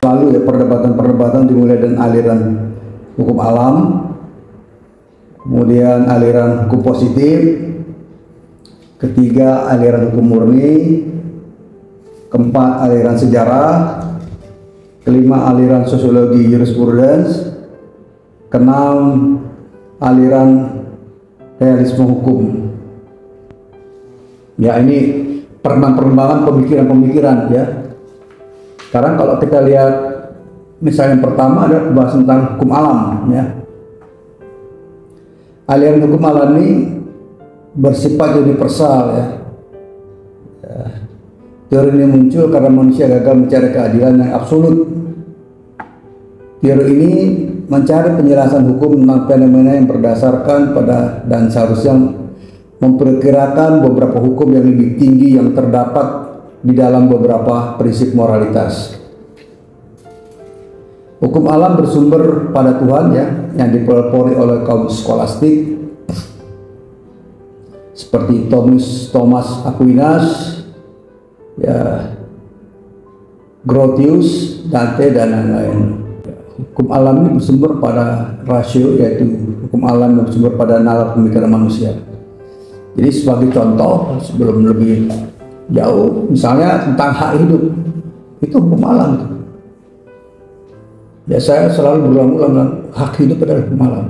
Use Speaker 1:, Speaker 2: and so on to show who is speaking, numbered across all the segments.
Speaker 1: Lalu ya perdebatan-perdebatan dimulai dengan aliran hukum alam, kemudian aliran hukum positif, ketiga aliran hukum murni, keempat aliran sejarah, kelima aliran sosiologi jurisprudence, keenam aliran realisme hukum. Ya, ini perkembangan pemikiran-pemikiran ya. Sekarang kalau kita lihat misalnya yang pertama adalah bahas tentang hukum alam ya. Aliran hukum alam ini bersifat universal ya. Teori ini muncul karena manusia gagal mencari keadilan yang absolut. Teori ini mencari penjelasan hukum tentang fenomena yang berdasarkan pada dan seharusnya memperkirakan beberapa hukum yang lebih tinggi yang terdapat di dalam beberapa prinsip moralitas. Hukum alam bersumber pada Tuhan ya, yang dipelopori oleh kaum skolastik seperti Thomas Aquinas, ya, Grotius, Dante dan lain-lain. Hukum alam ini bersumber pada rasio, yaitu hukum alam yang bersumber pada nalar pemikiran manusia. Jadi sebagai contoh sebelum lebih jauh, misalnya tentang hak hidup, itu hukum alam. Ya, saya selalu berulang-ulang, hak hidup adalah hukum alam.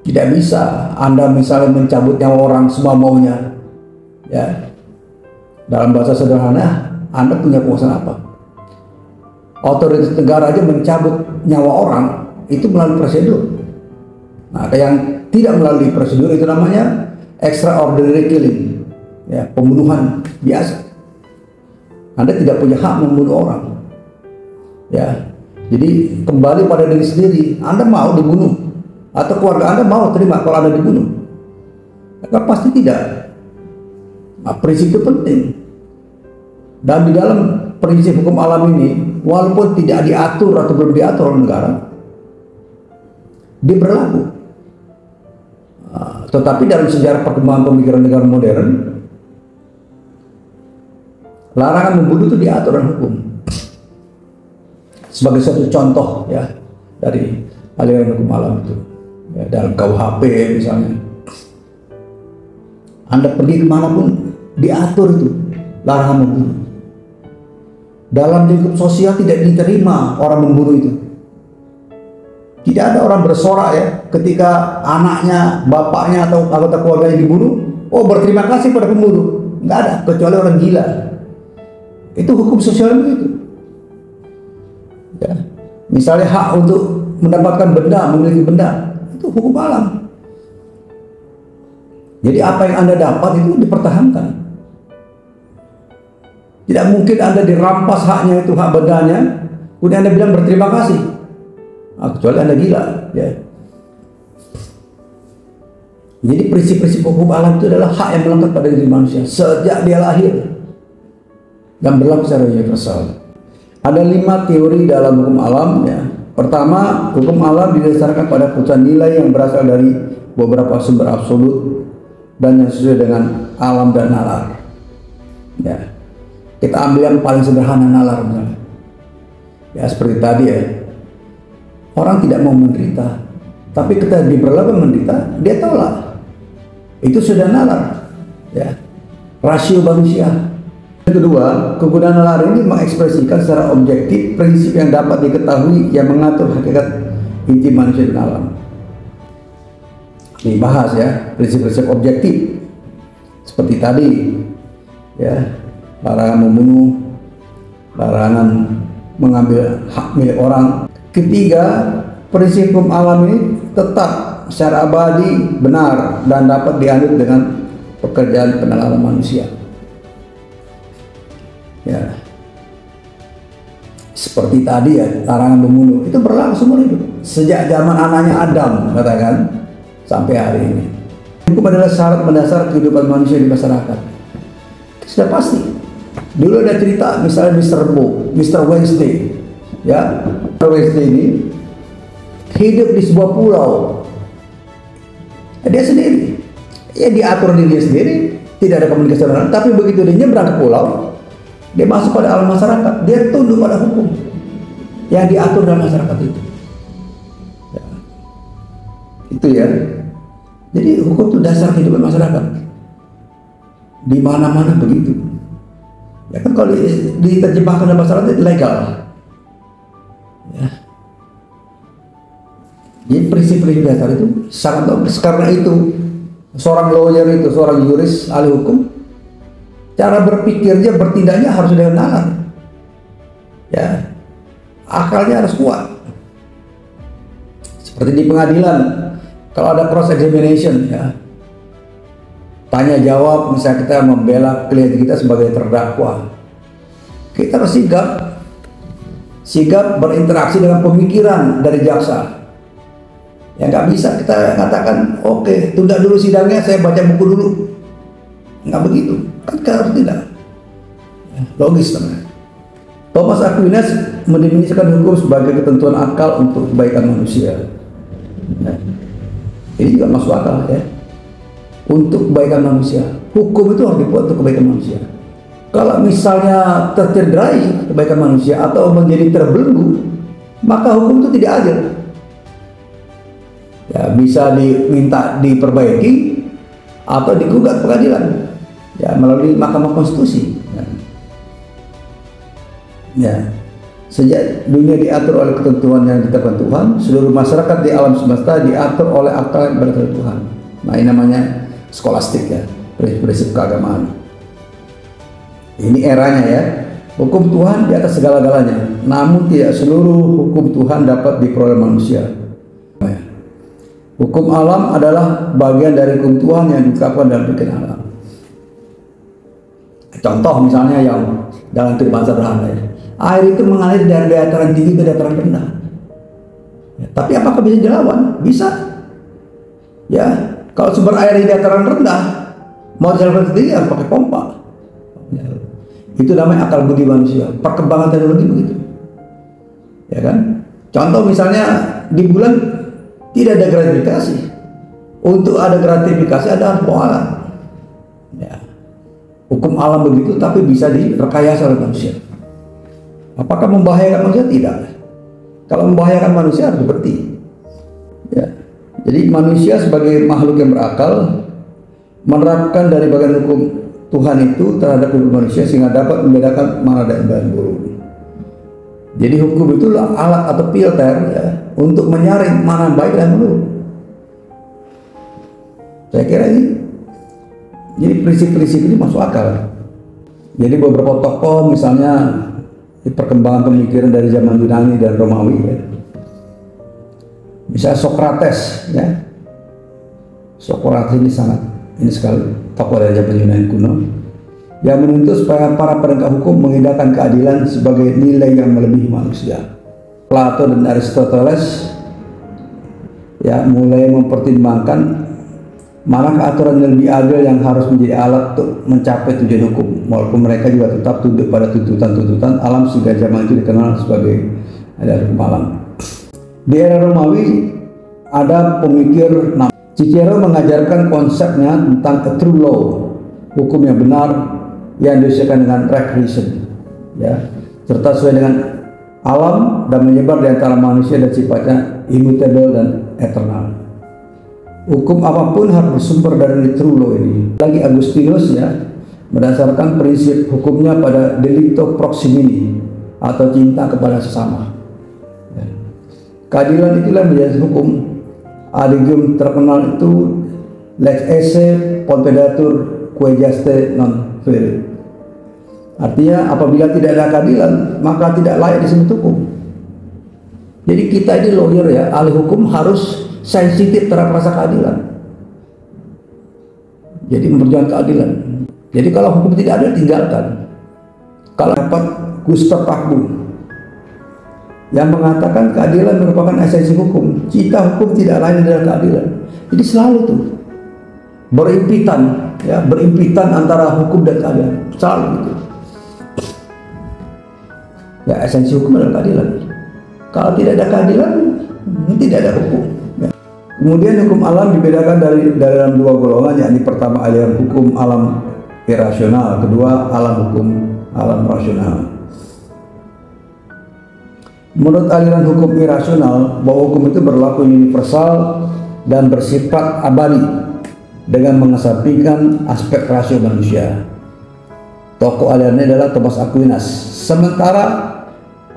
Speaker 1: Tidak bisa Anda misalnya mencabut nyawa orang semua maunya. Ya, dalam bahasa sederhana, Anda punya kuasa apa? Otoritas negara aja mencabut nyawa orang itu melalui prosedur. Nah, yang tidak melalui prosedur itu namanya extraordinary killing. Ya, pembunuhan biasa. Anda tidak punya hak membunuh orang. Ya, jadi kembali pada diri sendiri. Anda mau dibunuh atau keluarga Anda mau terima kalau Anda dibunuh? Maka pasti tidak. Nah, prinsip itu penting. Dan di dalam prinsip hukum alam ini, walaupun tidak diatur atau belum diatur oleh negara, dia berlaku. Tetapi dalam sejarah perkembangan pemikiran negara modern, larangan membunuh itu diatur dalam hukum. Sebagai satu contoh ya dari aliran hukum alam itu ya, dalam KUHP misalnya, Anda pergi kemanapun diatur itu larangan membunuh. Dalam lingkup sosial tidak diterima orang membunuh itu. Tidak ada orang bersorak ya ketika anaknya, bapaknya atau anggota keluarganya dibunuh, oh berterima kasih pada pembunuh. Nggak ada, kecuali orang gila. Itu hukum sosial begitu. Ya. Misalnya hak untuk mendapatkan benda, memiliki benda, itu hukum alam. Jadi apa yang Anda dapat itu dipertahankan. Tidak mungkin Anda dirampas haknya itu, hak bendanya, kemudian Anda bilang berterima kasih. Nah, kecuali Anda gila. Ya. Jadi prinsip-prinsip hukum alam itu adalah hak yang melekat pada diri manusia sejak dia lahir dan berlaku secara universal. Ada 5 teori dalam hukum alam ya. Pertama, hukum alam didasarkan pada putusan nilai yang berasal dari beberapa sumber absolut dan yang sesuai dengan alam dan nalar. Ya. Kita ambil yang paling sederhana, nalar misalnya. Ya seperti tadi ya. Orang tidak mau menderita, tapi ketika diperlakukan menderita, dia tolak. Itu sudah nalar. Ya. Rasio manusia. Yang kedua, kegunaan nalar ini mengekspresikan secara objektif prinsip yang dapat diketahui yang mengatur hakikat inti manusia dan alam. Dibahas ya, prinsip-prinsip objektif seperti tadi ya, larangan membunuh, larangan mengambil hak milik orang. Ketiga, prinsip hukum alam ini tetap secara abadi, benar dan dapat dianut dengan pekerjaan penalaran manusia. Ya, seperti tadi ya, larangan membunuh itu berlaku seumur hidup sejak zaman anaknya Adam katakan sampai hari ini. Hukum adalah syarat mendasar kehidupan manusia di masyarakat. Sudah pasti. Dulu ada cerita misalnya Mr. Wednesday, ya, Mr. Wednesday ini hidup di sebuah pulau. Dia sendiri, ya diatur dirinya sendiri, tidak ada komunikasi dengan orang. Tapi begitu dia nyebrang ke pulau, dia masuk pada alam masyarakat, dia tunduk pada hukum. yang diatur dalam masyarakat itu. Ya. Itu ya. Jadi hukum itu dasar kehidupan masyarakat. Di mana-mana begitu. Ya kan kalau diterjemahkan dalam masyarakat itu legal. Ya. Jadi prinsip-prinsip dasar itu sangat bagus. Karena itu seorang lawyer itu, seorang juris ahli hukum, cara berpikirnya, bertindaknya harus dengan nalar. Ya, akalnya harus kuat. Seperti di pengadilan, kalau ada cross examination, ya, tanya jawab, misalnya kita membela klien kita sebagai terdakwa, kita harus sigap berinteraksi dengan pemikiran dari jaksa. Ya nggak bisa kita katakan, oke, tunda dulu sidangnya, saya baca buku dulu. Nggak begitu, kan kita harus tidak. Ya, logis teman. Thomas Aquinas mendefinisikan hukum sebagai ketentuan akal untuk kebaikan manusia. Ya. Ini juga masuk akal ya. Untuk kebaikan manusia, hukum itu harus dibuat untuk kebaikan manusia. Kalau misalnya tercederai kebaikan manusia atau menjadi terbelenggu, maka hukum itu tidak adil. Ya, bisa diminta diperbaiki atau digugat pengadilan ya melalui Mahkamah Konstitusi. Ya, sejak dunia diatur oleh ketentuan yang ditetapkan Tuhan, seluruh masyarakat di alam semesta diatur oleh akal yang berasal dari Tuhan. Nah, ini namanya skolastik ya, prinsip keagamaan. Ini eranya ya. Hukum Tuhan di atas segala-galanya. Namun tidak seluruh hukum Tuhan dapat diperoleh manusia. Hukum alam adalah bagian dari hukum Tuhan yang diungkapkan dalam pikiran alam. Contoh misalnya yang dalam kehidupan sederhana ya. Air itu mengalir dari dataran tinggi ke dataran rendah. Ya, tapi apakah bisa dilawan? Bisa. Ya, kalau sumber air di dataran rendah mau dilawan ke tinggi harus pakai pompa. Ya, itu namanya akal budi manusia. Perkembangan teknologi begitu. Ya kan? Contoh misalnya di bulan tidak ada gratifikasi. Untuk ada gratifikasi ada alat. Ya. Hukum alam begitu, tapi bisa direkayasa oleh manusia. Apakah membahayakan manusia? Tidak. Kalau membahayakan manusia harus berhenti. Ya. Jadi manusia sebagai makhluk yang berakal menerapkan dari bagian hukum Tuhan itu terhadap hidup manusia sehingga dapat membedakan mana baik dan buruk. Jadi hukum itulah alat atau filter ya, untuk menyaring mana baik dan buruk. Saya kira ini, jadi prinsip-prinsip ini masuk akal. Jadi beberapa tokoh misalnya di perkembangan pemikiran dari zaman Yunani dan Romawi ya. Misalnya Socrates ya. Socrates ini sekali tokoh dari zaman Yunani kuno yang menuntut supaya para penegak hukum mengindahkan keadilan sebagai nilai yang melebihi manusia. Plato dan Aristoteles ya mulai mempertimbangkan manakah aturan yang lebih adil yang harus menjadi alat untuk mencapai tujuan hukum, walaupun mereka juga tetap tunduk pada tuntutan-tuntutan alam sehingga zaman itu dikenal sebagai ada hukum alam. Di era Romawi ada pemikir Cicero mengajarkan konsepnya tentang a true law, hukum yang benar yang disesuaikan dengan right reason, ya, serta sesuai dengan alam dan menyebar di antara manusia dan sifatnya immutable dan eternal. Hukum apapun harus bersumber dari true law ini. Lagi Agustinus ya berdasarkan prinsip hukumnya pada delicto proximini atau cinta kepada sesama. Ya. Keadilan itulah menjadi hukum. Adigium terkenal itu lex esse pompedatur quae juste non vere. Artinya apabila tidak ada keadilan maka tidak layak disebut hukum. Jadi kita ini lawyer ya, ahli hukum harus sensitif terhadap rasa keadilan. Jadi memperjuangkan keadilan. Jadi kalau hukum tidak ada tinggalkan. Kalau dapat Gustav Pagbu yang mengatakan keadilan merupakan esensi hukum, cita hukum tidak lain adalah keadilan. Jadi selalu tuh berimpitan, ya, berimpitan antara hukum dan keadilan, selalu gitu. Ya, esensi hukum adalah keadilan. Kalau tidak ada keadilan, tidak ada hukum. Ya. Kemudian hukum alam dibedakan dari dalam dua golongan, yakni pertama aliran hukum alam irasional, kedua hukum alam rasional. Menurut aliran hukum irasional, bahwa hukum itu berlaku universal dan bersifat abadi dengan mengesampingkan aspek rasio manusia. Tokoh aliran ini adalah Thomas Aquinas. Sementara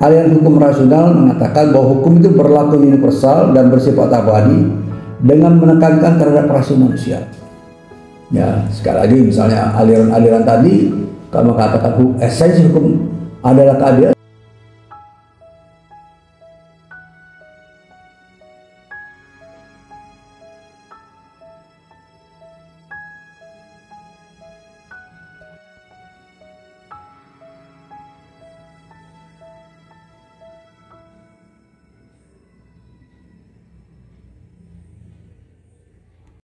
Speaker 1: aliran hukum rasional mengatakan bahwa hukum itu berlaku universal dan bersifat abadi dengan menekankan terhadap rasio manusia. Ya, sekali lagi misalnya aliran-aliran tadi kalau mengatakan esensi hukum adalah keadilan.